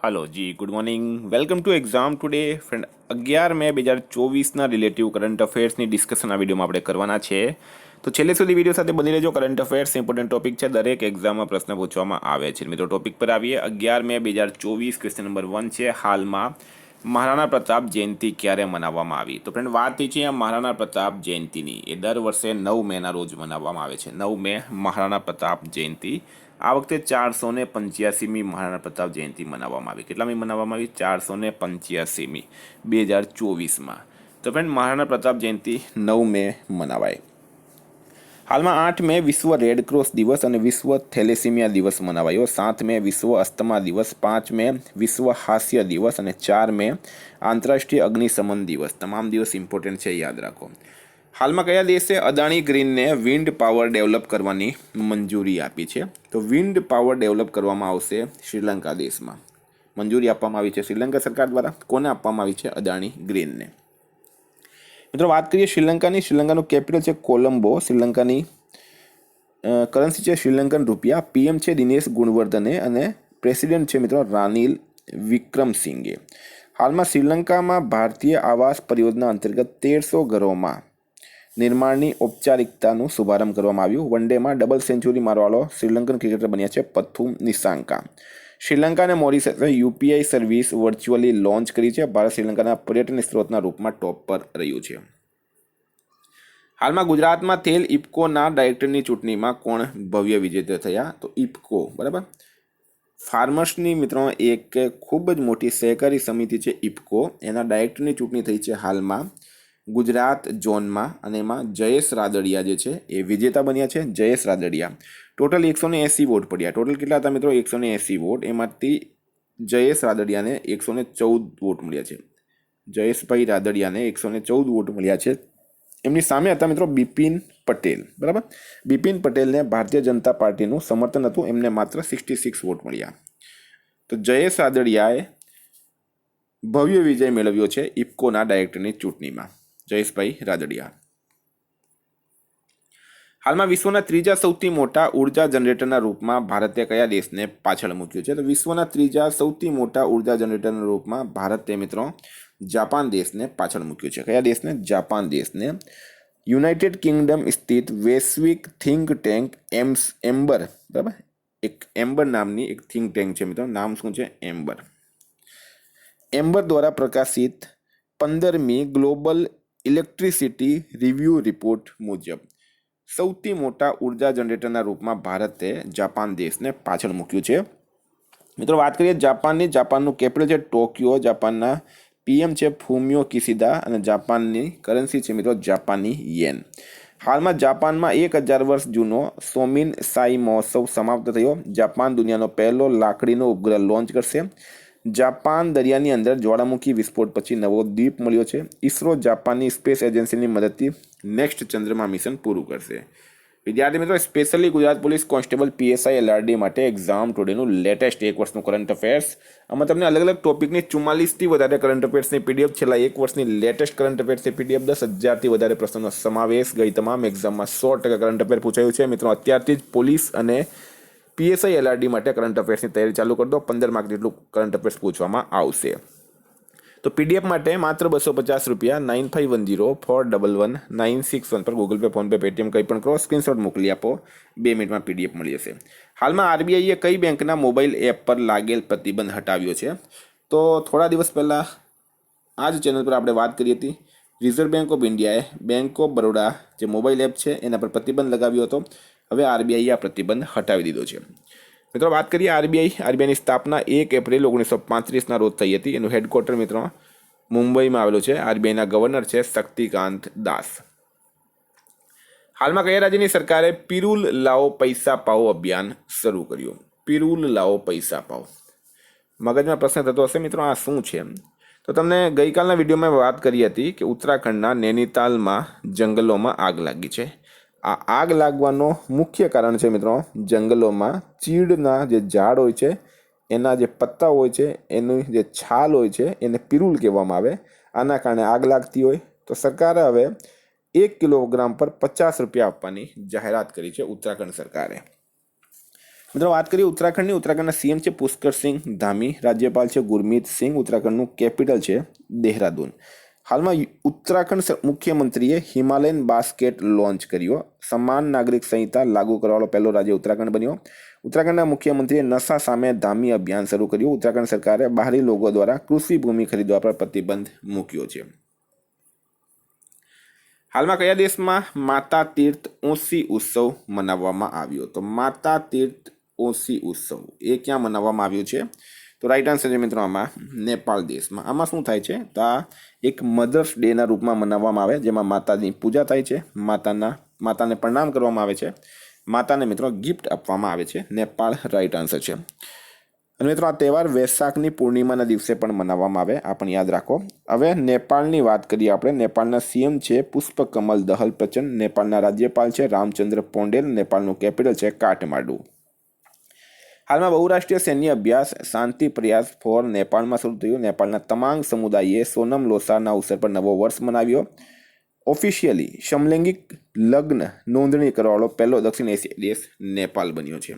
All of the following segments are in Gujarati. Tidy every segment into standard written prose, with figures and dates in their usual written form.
हेलो जी, good morning. Welcome to exam today friend. 11 મે 2024ના રિલેટિવ કરંટ અફેર્સની ડિસ્કશન આ વિડીયોમાં આપણે કરવાના છે, તો છેલ્લે સુધી વિડીયો સાથે બની રહેજો। કરંટ અફેર્સ ઇમ્પોર્ટન્ટ ટોપિક છે, દરેક એક્ઝામમાં પ્રશ્ન પૂછવામાં આવે છે। મિત્રો ટોપિક પર આવીએ। 11 મે 2024 ક્વેશ્ચન નંબર 1 છે, હાલમાં મહારાણા પ્રતાપ જયંતિ ક્યારે મનાવવામાં આવી? તો ફ્રેન્ડ વાત થઈ છે અહીંયા મહારાણા પ્રતાપ જયંતિની। એ દર વર્ષે 9 મેના રોજ મનાવવામાં આવે છે। 9 મે મહારાણા પ્રતાપ જયંતિ। આ વખતે 485મી મહારાણા પ્રતાપ જયંતિ મનાવવામાં આવી। કેટલામી મનાવવામાં આવી? 485મી 2024માં। તો ફ્રેન્ડ મહારાણા પ્રતાપ જયંતિ 9 મે મનાવાય। હાલમાં 8 મે વિશ્વ રેડ ક્રોસ દિવસ અને વિશ્વ થેલેસીમિયા દિવસ મનાવાયો। 7 મે વિશ્વ અસ્થમા દિવસ, 5 મે વિશ્વ હાસ્ય દિવસ અને 4 મે આંતરરાષ્ટ્રીય અગ્નિશમન દિવસ। તમામ દિવસ ઇમ્પોર્ટન્ટ છે, યાદ રાખો। હાલમાં કયા દેશે અદાણી ગ્રીનને વિન્ડ પાવર ડેવલપ કરવાની મંજૂરી આપી છે? તો વિન્ડ પાવર ડેવલપ કરવામાં આવશે શ્રીલંકા દેશમાં। મંજૂરી આપવામાં આવી છે શ્રીલંકા સરકાર દ્વારા। કોને આપવામાં આવી છે? અદાણી ગ્રીનને। મિત્રો વાત કરીએ શ્રીલંકાની। શ્રીલંકાનું કેપિટલ છે કોલંબો। શ્રીલંકાની કરન્સી છે શ્રીલંકન રૂપિયા। પીએમ છે દિનેશ ગુણવર્ધને અને પ્રેસિડેન્ટ છે મિત્રો રાનિલ વિક્રમસિંઘે। હાલમાં શ્રીલંકામાં ભારતીય આવાસ પરિયોજના અંતર્ગત 1300 ઘરોમાં નિર્માણની ઔપચારિકતાનું શુભારંભ કરવામાં આવ્યું। વન ડેમાં ડબલ સેન્ચુરી મારવાળો શ્રીલંકન ક્રિકેટર બન્યા છે પથુમ નિસાંકા। શ્રીલંકા અને મોરિશસે યુપીઆઈ સર્વિસ વર્ચ્યુઅલી લોન્ચ કરી છે। ભારત શ્રીલંકાના પર્યટન સ્ત્રોતના રૂપમાં ટોપ પર રહ્યું છે। હાલમાં ગુજરાતમાં થયેલ ઇફકોના ડાયરેક્ટરની ચૂંટણીમાં કોણ ભવ્ય વિજેતા થયા? તો ઇફકો, બરાબર, ફાર્મર્સની મિત્રો એક ખૂબ જ મોટી સહકારી સમિતિ છે ઇફકો। એના ડાયરેક્ટરની ચૂંટણી થઈ છે હાલમાં ગુજરાત ઝોનમાં, અને એમાં જયેશ રાદડિયા જે છે એ વિજેતા બન્યા છે। જયેશ રાદડિયા ટોટલ 180 વોટ પડ્યા। ટોટલ કેટલા હતા મિત્રો? 180 વોટ। એમાંથી જયેશ રાદડિયાને 114 વોટ મળ્યા છે। જયેશભાઈ રાદડિયાને 114 વોટ મળ્યા છે। એમની સામે હતા મિત્રો બિપિન પટેલ, બરાબર। બિપિન પટેલને ભારતીય જનતા પાર્ટીનું સમર્થન હતું, એમને માત્ર 66 વોટ મળ્યા। તો જયેશ રાદડિયાએ ભવ્ય વિજય મેળવ્યો છે ઇફકોના ડાયરેક્ટરની ચૂંટણીમાં, જયેશભાઈ રાદડિયા। હાલમાં વિશ્વના ત્રીજા સૌથી મોટા ઉર્જા જનરેટરના રૂપમાં ભારતે કયા દેશને પાછળ મૂક્યું છે? તો વિશ્વના ત્રીજા સૌથી મોટા ઉર્જા જનરેટરના રૂપમાં ભારતે મિત્રો જાપાન દેશને પાછળ મૂક્યું છે। કયા દેશને? જાપાન દેશને। યુનાઇટેડ કિંગડમ સ્થિત વૈશ્વિક થિંક ટેન્ક એમ્બર, બરાબર, એક એમ્બર નામની એક થિંક ટેન્ક છે મિત્રો। નામ શું છે? એમ્બર। એમ્બર દ્વારા પ્રકાશિત 15મી ગ્લોબલ ઇલેક્ટ્રિસિટી રિવ્યૂ રિપોર્ટ મુજબ સૌથી મોટા ઉર્જા જનરેટરના રૂપમાં ભારતે જાપાન દેશને પાછળ મૂક્યું છે। મિત્રો વાત કરીએ જાપાનની। જાપાનનું કેપિટલ છે ટોક્યો। જાપાનના પીએમ છે ફુમિયો કિશિદા અને જાપાનની કરન્સી છે મિત્રો જાપાની યેન। હાલમાં જાપાનમાં 1000 વર્ષ જૂનો સોમિન સાઈ મહોત્સવ સમાપ્ત થયો। જાપાન દુનિયાનો પહેલો લાકડીનો ઉપગ્રહ લોન્ચ કરશે। જાપાન દરિયાની અંદર જ્વાળામુખી વિસ્ફોટ પછી નવો દ્વીપ મળ્યો છે। ઇસરો જાપાનની સ્પેસ એજન્સીની મદદથી નેક્સ્ટ ચંદ્રમા મિશન પૂરું કરશે। વિદ્યાર્થી મિત્રો specially Gujarat police constable PSI LRD માટે એક્ઝામ ટુડેનું લેટેસ્ટ એક વર્ષનું કરંટ અફેર્સ, આમાં તમને અલગ અલગ ટોપિકની 44થી વધારે કરંટ અફેર્સની પીડીએફ, છેલ્લા એક વર્ષની લેટેસ્ટ કરંટ અફેર્સની પીડીએફ, 10,000થી વધારે પ્રશ્નોનો સમાવેશ, ગઈ તમામ એક્ઝામમાં 100% કરંટ અફેર પૂછાયું છે। મિત્રો અત્યારથી જ પોલીસ અને પીએસઆઈ એલઆરડી માટે કરંટ અફેર્સની તૈયારી ચાલુ કરી દો। 15 માર્ક જેટલું કરંટ અફેર્સ પૂછવામાં આવશે। તો પીડીએફ માટે માત્ર 250 રૂપિયા 9510411961 પર ગૂગલ પે, ફોનપે, પેટીએમ કંઈ પણ કરો, સ્ક્રીનશોટ મોકલી આપો, 2 મિનિટમાં પીડીએફ મળી જશે। હાલમાં આરબીઆઈએ કઈ બેંકના મોબાઈલ એપ પર લાગેલ પ્રતિબંધ હટાવ્યો છે? તો થોડા દિવસ પહેલાં આ જ ચેનલ પર આપણે વાત કરી હતી। રિઝર્વ બેંક ઓફ ઇન્ડિયાએ બેંક ઓફ બરોડા જે મોબાઈલ એપ છે એના પર પ્રતિબંધ લગાવ્યો હતો। હવે આરબીઆઈએ આ પ્રતિબંધ હટાવી દીધો છે। મિત્રો વાત કરીએ આરબીઆઈની સ્થાપના 1 એપ્રિલ 1935ના રોજ થઈ હતી। એનું હેડક્વાર્ટર મિત્રો મુંબઈમાં આવેલું છે। આરબીઆઈના ગવર્નર છે શક્તિકાંત દાસ। હાલમાં કયા રાજ્યની સરકારે પિરુલ લાઓ પૈસા પાઓ અભિયાન શરૂ કર્યું? પિરુલ લાઓ પૈસા પાઓ, મગજમાં પ્રશ્ન થતો હશે મિત્રો આ શું છે? તો તમને ગઈકાલના વિડીયોમાં વાત કરી હતી કે ઉત્તરાખંડના નૈનીતાલમાં જંગલોમાં આગ લાગી છે। આ આગ લાગવાનો મુખ્ય કારણ છે મિત્રો જંગલોમાં ચીડના જે ઝાડ હોય છે એના જે પત્તા હોય છે એની જે છાલ હોય છે એને પિરુલ કહેવામાં આવે। આના કારણે આગ લાગતી હોય તો સરકારે હવે 1 કિલોગ્રામ પર 50 રૂપિયા આપવાની જાહેરાત કરી છે ઉત્તરાખંડ સરકારે। મિત્રો વાત કરીએ ઉત્તરાખંડની, ઉત્તરાખંડના સીએમ છે પુષ્કર સિંહ ધામી, રાજ્યપાલ છે ગુરમીત સિંહ, ઉત્તરાખંડનું કેપિટલ છે દેહરાદૂન. હાલમાં ઉત્તરાખંડ મુખ્યમંત્રીએ હિમાલયન બાસ્કેટ લોન્ચ કર્યો. સમાન નાગરિક સંહિતા લાગુ કરવાવાળો પહેલો રાજ્ય ઉત્તરાખંડ બન્યો. ઉત્તરાખંડના મુખ્યમંત્રીએ નશા સામે ધામી અભિયાન શરૂ કર્યું. ઉત્તરાખંડ સરકારે બહારી લોકો દ્વારા કૃષિ ભૂમિ ખરીદવા પર પ્રતિબંધ મૂક્યો છે. હાલમાં કયા દેશમાં માતા તીર્થ ઓસી ઉત્સવ મનાવવામાં આવ્યો? તો માતા તીર્થ ઓસી ઉત્સવ એ ક્યાં મનાવવામાં આવ્યું છે? તો રાઈટ આન્સર છે મિત્રો આમાં નેપાળ દેશમાં. આમાં શું થાય છે? તો આ એક મધર્સ ડેના રૂપમાં મનાવવામાં આવે, જેમાં માતાની પૂજા થાય છે, માતાને પ્રણામ કરવામાં આવે છે, માતાને મિત્રો ગિફ્ટ આપવામાં આવે છે. નેપાળ રાઈટ આન્સર છે. અને મિત્રો આ તહેવાર વૈશાખની પૂર્ણિમાના દિવસે પણ મનાવવામાં આવે, આ પણ યાદ રાખો. હવે નેપાળની વાત કરીએ આપણે. નેપાળના સીએમ છે પુષ્પકમલ દહલ પ્રચંડ, નેપાળના રાજ્યપાલ છે રામચંદ્ર પોંડેલ, નેપાળનું કેપિટલ છે કાઠમાંડુ. હાલમાં બહુરાષ્ટ્રીય સૈન્ય અભ્યાસ શાંતિ પ્રયાસ ફોર નેપાળમાં શરૂ થયું. નેપાળના તમામ સમુદાયે સોનમ લોસારના અવસર પર નવો વર્ષ મનાવ્યો. ઓફિશિયલી સમલૈંગિક લગ્ન નોંધણી કરવાવાળો પહેલો દક્ષિણ એશિયાઈ દેશ નેપાળ બન્યો છે.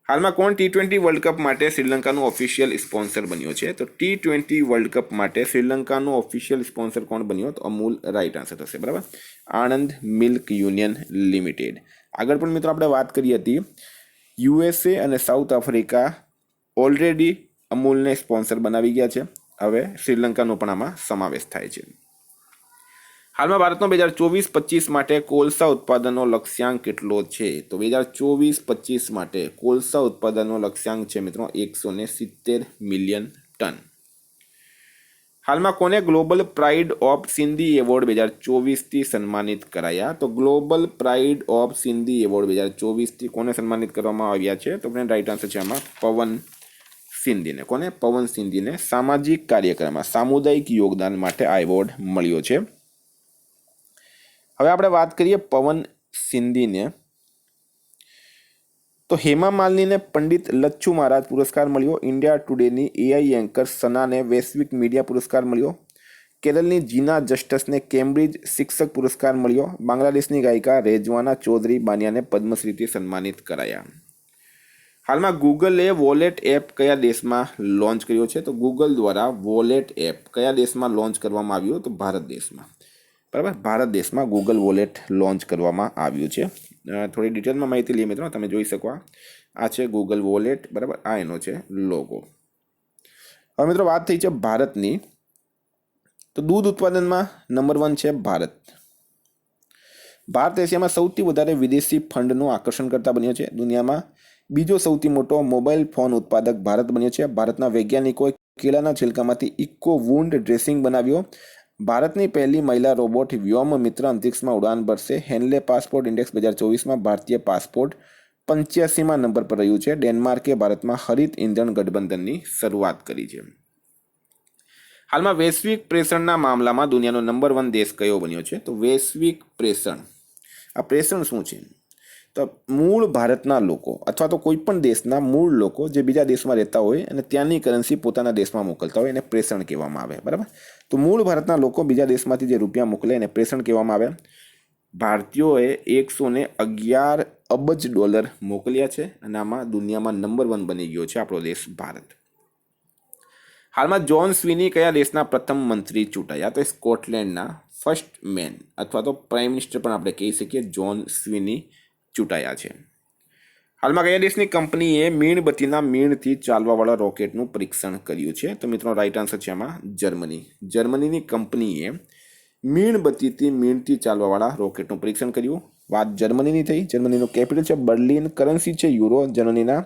હાલમાં કોણ T20 વર્લ્ડ કપ માટે શ્રીલંકાનું ઓફિશિયલ સ્પોન્સર બન્યો છે? તો T20 વર્લ્ડ કપ માટે શ્રીલંકાનું ઓફિશિયલ સ્પોન્સર કોણ બન્યો? તો અમૂલ રાઈટ આન્સર થશે. બરાબર, આણંદ મિલ્ક યુનિયન લિમિટેડ. આગળ પણ મિત્રો આપણે વાત કરી હતી, USA અને સાઉથ આફ્રિકા ઓલરેડી અમૂલને સ્પોન્સર બનાવી ગયા છે. હવે શ્રીલંકાનો પણ આમાં સમાવેશ થાય છે. હાલમાં ભારતનો 2024-25 માટે કોલસા ઉત્પાદનનો લક્ષ્યાંક કેટલો છે? તો 2024-25 માટે કોલસા ઉત્પાદનનો લક્ષ્યાંક છે મિત્રો 170 મિલિયન ટન. હાલમાં કોને global pride of Sindhi award 2024થી સન્માનિત કરાયા? તો global pride of Sindhi award 2024થી કોને સન્માનિત કરવામાં આવ્યા છે? તો ફ્રેન્ડ રાઈટ આન્સર છે આમાં પવન સિંધીને. કોને? પવન સિંધીને સામાજિક કાર્યક્રમમાં સામુદાયિક યોગદાન માટે આ એવોર્ડ મળ્યો છે. હવે આપણે વાત કરીએ પવન સિંધીને, તો હેમા માલિનીને પંડિત લચ્છુ મહારાજ પુરસ્કાર મળ્યો. ઇન્ડિયા ટુડેની AI એન્કર સનાને વૈશ્વિક મીડિયા પુરસ્કાર મળ્યો. કેરળની જીના જસ્ટસને કેમ્બ્રિજ શિક્ષક પુરસ્કાર મળ્યો. બાંગ્લાદેશની ગાયિકા રેજવાના ચૌધરી બાનિયાને પદ્મશ્રીથી સન્માનિત કરાયા. હાલમાં ગૂગલે વોલેટ એપ કયા દેશમાં લોન્ચ કર્યો છે? તો ગૂગલ દ્વારા વોલેટ એપ કયા દેશમાં લોન્ચ કરવામાં આવ્યું? તો ભારત દેશમાં. બરાબર, ભારત દેશમાં ગૂગલ વોલેટ લોન્ચ કરવામાં આવ્યું છે. થોડી ડિટેલમાં માહિતી લઈએ મિત્રો, તમે જોઈ શકો. આ છે ગૂગલ વોલેટ. બરાબર, આ એનો છે લોગો. હવે મિત્રો વાત થઈ છે ભારતની, તો દૂધ ઉત્પાદનમાં નંબર 1 છે ભારત. ભારત એશિયામાં સૌથી વધારે વિદેશી ફંડનું આકર્ષણ કરતા બન્યો છે. દુનિયામાં બીજો સૌથી મોટો મોબાઈલ ફોન ઉત્પાદક ભારત બન્યો છે. ભારતના વૈજ્ઞાનિકોએ કેળાના છિલકામાંથી ઇકો વુન્ડ ડ્રેસિંગ બનાવ્યો. ભારતની પહેલી મહિલા રોબોટ વ્યોમ મિત્ર અંતરિક્ષમાં ઉડાન ભરશે. હેનલે પાસપોર્ટ ઇન્ડેક્સ 2024માં ભારતીય પાસપોર્ટ 85મા નંબર પર રહ્યું છે. ડેનમાર્કે ભારતમાં હરિત ઇંધણ ગઠબંધનની શરૂઆત કરી છે. હાલમાં વૈશ્વિક પ્રેષણના મામલામાં દુનિયાનો નંબર 1 દેશ કયો બન્યો છે? તો વૈશ્વિક પ્રેષણ. આ પ્રેષણ શું છે? તો મૂળ ભારતના લોકો અથવા તો કોઈ પણ દેશના મૂળ લોકો જે બીજા દેશમાં રહેતા હોય અને ત્યાંની કરન્સી પોતાના દેશમાં મોકલતા હોય એને પ્રેષણ કહેવામાં આવે. બરાબર, તો મૂળ ભારતના લોકો બીજા દેશમાંથી જે રૂપિયા મોકલે એને પ્રેષણ કહેવામાં આવે. ભારતીયોએ 111 અબજ ડોલર મોકલ્યા છે અને આમાં દુનિયામાં નંબર 1 બની ગયો છે આપણો દેશ ભારત. હાલમાં જ્હોન સ્વીની કયા દેશના પ્રથમ મંત્રી ચૂંટાયા? તો સ્કોટલેન્ડના ફર્સ્ટ મેન અથવા તો પ્રાઇમ મિનિસ્ટર પણ આપણે કહી શકીએ, જ્હોન સ્વીની ચૂંટાયા છે. હાલમાં કયા દેશની કંપનીએ મીણબત્તીના મીણથી ચાલવાવાળા રોકેટનું પરીક્ષણ કર્યું છે? તો મિત્રો રાઈટ આન્સર છે આમાં જર્મની. જર્મનીની કંપનીએ મીણથી ચાલવાવાળા રોકેટનું પરીક્ષણ કર્યું. વાત જર્મનીની થઈ. જર્મનીનું કેપિટલ છે બર્લિન, કરન્સી છે યુરો. જર્મનીના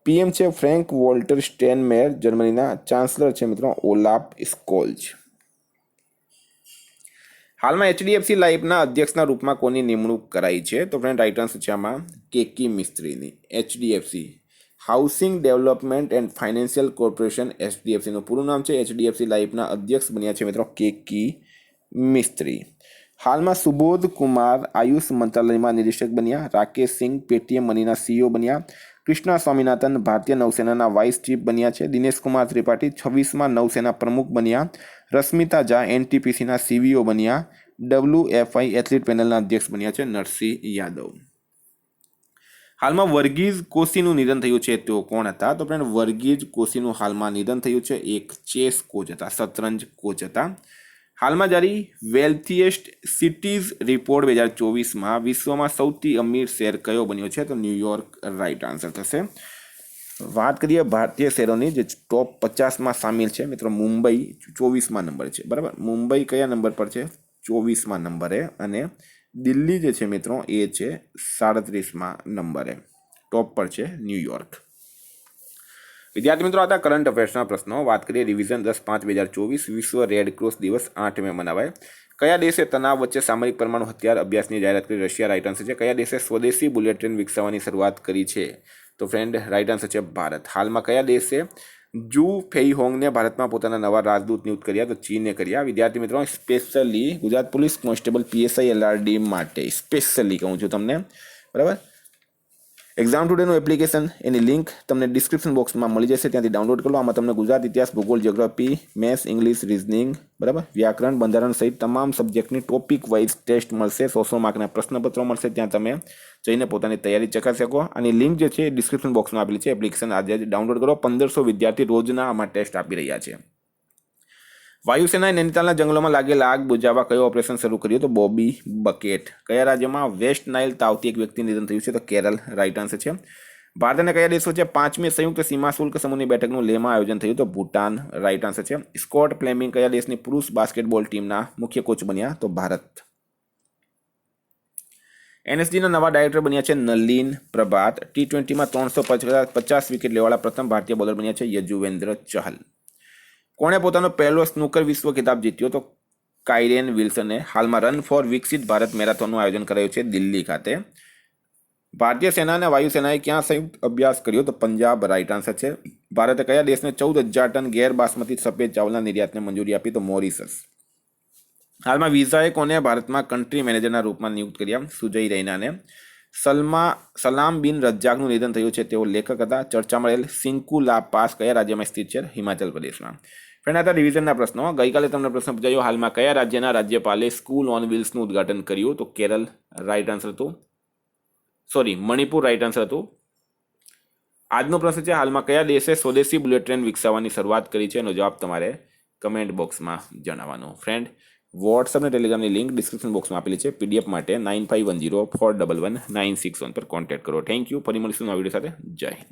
PM છે ફ્રેન્ક વોલ્ટર સ્ટેનમેયર. જર્મનીના ચાન્સલર છે મિત્રો ઓલાફ સ્કોલ્જ. હાલમાં HDFC લાઈફના અધ્યક્ષના રૂપમાં કોની નિમણૂક કરાઈ છે? તો ફ્રેન્ડ રાઈટ આન્સર છે આમાં કેકી મિસ્ત્રીની. HDFC housing development and financial corporation HDFCનું પૂરું નામ છે. HDFC લાઈફના અધ્યક્ષ બન્યા છે મિત્રો કેકી મિસ્ત્રી. હાલમાં સુબોધ કુમાર આયુષ મંત્રાલયમાં નિરીક્ષક બન્યા. રાકેશ સિંહ પેટીએમ મનીના CEO બન્યા. કૃષ્ણા સ્વામિનાથન ભારતીય નૌસેનાના વાઇસ ચીફ બન્યા છે. દિનેશ કુમાર ત્રિપાઠી 26મા નૌસેના પ્રમુખ બન્યા. રશ્મિતા ઝા NTPCના CVO બન્યા. WFI એથ્લીટ પેનલના અધ્યક્ષ બન્યા છે નરસિંહ યાદવ. હાલમાં વર્ગીઝ કોશીનું નિધન થયું છે તેઓ કોણ હતા? તો ફ્રેન્ડ વર્ગીઝ કોશીનું હાલમાં નિધન થયું છે. એક ચેસ કોચ હતા, શતરંજ કોચ હતા. હાલમાં જારી વેલ્થીએસ્ટ સિટીઝ રિપોર્ટ 2024માં વિશ્વમાં સૌથી અમીર શહેર કયો બન્યો છે? તો ન્યુયોર્ક રાઈટ આન્સર થશે. વાત કરીએ ભારતીય શહેરોની જે ટોપ 50માં સામેલ છે મિત્રો, મુંબઈ 24માં નંબર છે, બરાબર. મુંબઈ કયા નંબર પર છે? 24માં નંબરે. અને દિલ્હી જે છે મિત્રો એ છે 37માં નંબરે. ટોપ પર છે ન્યુયોર્ક. વિદ્યાર્થી મિત્રો, હતા કરંટ અફેર્સના પ્રશ્નો. વાત કરીએ રિવિઝન 10/5/2024 વિશ્વ રેડ ક્રોસ દિવસ 8 મે મનાવાય. કયા દેશે તણાવ વચ્ચે સામરિક પરમાણુ હથિયાર અભ્યાસની જાહેરાત કરી? રશિયા રાઈટ આન્સર છે. કયા દેશે સ્વદેશી બુલેટ ટ્રેન વિકસાવવાની શરૂઆત કરી છે? તો ફ્રેન્ડ રાઈટ આન્સર છે ભારત. હાલમાં કયા દેશે જુ ફેઈહોંગને ભારતમાં પોતાના નવા રાજદૂત નિયુક્ત કર્યા? તો ચીને કર્યા. વિદ્યાર્થી મિત્રો, specially Gujarat police constable PSI LRD માટે સ્પેશિયલી કહું છું તમને, બરાબર. એક્ઝામ ટુડેનું એપ્લિકેશન, એની લિંક તમને ડિસ્ક્રિપ્શન બોક્સમાં મળી જશે, ત્યાંથી ડાઉનલોડ કરો. આમાં તમને ગુજરાત, ઇતિહાસ, ભૂગોળ, જીઓગ્રાફી, મેથ્સ, ઇંગ્લિશ, રીઝનિંગ, બરાબર, વ્યાકરણ, બંધારણ સહિત તમામ સબ્જેક્ટની ટોપિક વાઇઝ ટેસ્ટ મળશે. 100 માર્કના પ્રશ્નપત્રો મળશે. ત્યાં તમે જઈને પોતાની તૈયારી ચકાસી શકો. આની લિંક જે છે ડિસ્ક્રિપ્શન બોક્સમાં આપેલી છે. એપ્લિકેશન આજે ડાઉનલોડ કરો. 1500 વિદ્યાર્થી રોજના આમાં ટેસ્ટ આપી રહ્યા છે. વાયુસેનાએ નૈનીતાલના જંગલોમાં લાગેલા આગ બુઝાવવા કયો ઓપરેશન શરૂ કર્યું? તો બોબી બકેટ. કયા રાજ્યમાં વેસ્ટ નાઇલ તાવથી એક વ્યક્તિ નિધન થયું છે? તો કેરળ રાઈટ આન્સર છે. ભારત અને કયા દેશો છે 5મી સંયુક્ત સીમા શુલ્ક સમૂહની બેઠકનું લેહમાં આયોજન થયું? તો ભૂટાન રાઈટ આન્સર છે. સ્કોટ ફ્લેમિંગ કયા દેશની પુરુષ બાસ્કેટબોલ ટીમના મુખ્ય કોચ બન્યા? તો ભારત. NSGના નવા ડાયરેક્ટર બન્યા છે નલિન પ્રભાત. T20માં 350 વિકેટ લેવાળા પ્રથમ ભારતીય બોલર બન્યા છે યજુવેન્દ્ર ચહલ. કોણે પોતાનો પહેલો સ્નૂકર વિશ્વ ખિતાબ જીત્યો? તો કાયરેન વિલ્સને. હાલમાં રન ફોર વિકસિત ભારત મેરેથોનનું આયોજન કરાયું છે દિલ્હી ખાતે. ભારતીય સેના અને વાયુસેનાએ ક્યાં સંયુક્ત અભ્યાસ કર્યો? તો પંજાબ રાઈટ આન્સર છે. ભારતે કયા દેશને 14,000 ટન ગેર બાસમતી સફેદ ચાવલના નિર્યાતને મંજૂરી આપી? તો મોરિશસ. હાલમાં વિઝાએ કોને ભારતમાં કન્ટ્રી મેનેજરના રૂપમાં નિયુક્ત કર્યા? સુજય રૈનાને. સલામ બિન રજાકનું નિધન થયું છે, તેઓ લેખક હતા. ચર્ચામાં રહેલ સિંકુલા પાસ કયા રાજ્યમાં સ્થિત છે? હિમાચલ પ્રદેશમાં. ફ્રેન્ડ, આ રિવિઝનના પ્રશ્નો. ગઈકાલે તમને પ્રશ્ન પૂછાયો, હાલમાં કયા રાજ્યના રાજ્યપાલે સ્કૂલ ઓન વ્હીલ્સનું ઉદ્ઘાટન કર્યું? તો કેરળ રાઈટ આન્સર હતું. મણિપુર રાઈટ આન્સર હતું. આજનો પ્રશ્ન છે, હાલમાં કયા દેશે સ્વદેશી બુલેટ ટ્રેન વિકસાવવાની શરૂઆત કરી છે? એનો જવાબ તમારે કમેન્ટ બોક્સમાં જણાવવાનો. ફ્રેન્ડ, વોટ્સઅપ અને ટેલિગ્રામની લિંક ડિસ્ક્રિપ્શન બોક્સમાં આપેલી છે. PDF માટે 9510411961 પર કોન્ટેક્ટ કરો. Thank you. ફરી મળીશું નવા વિડીયો સાથે. જય હિન્દ.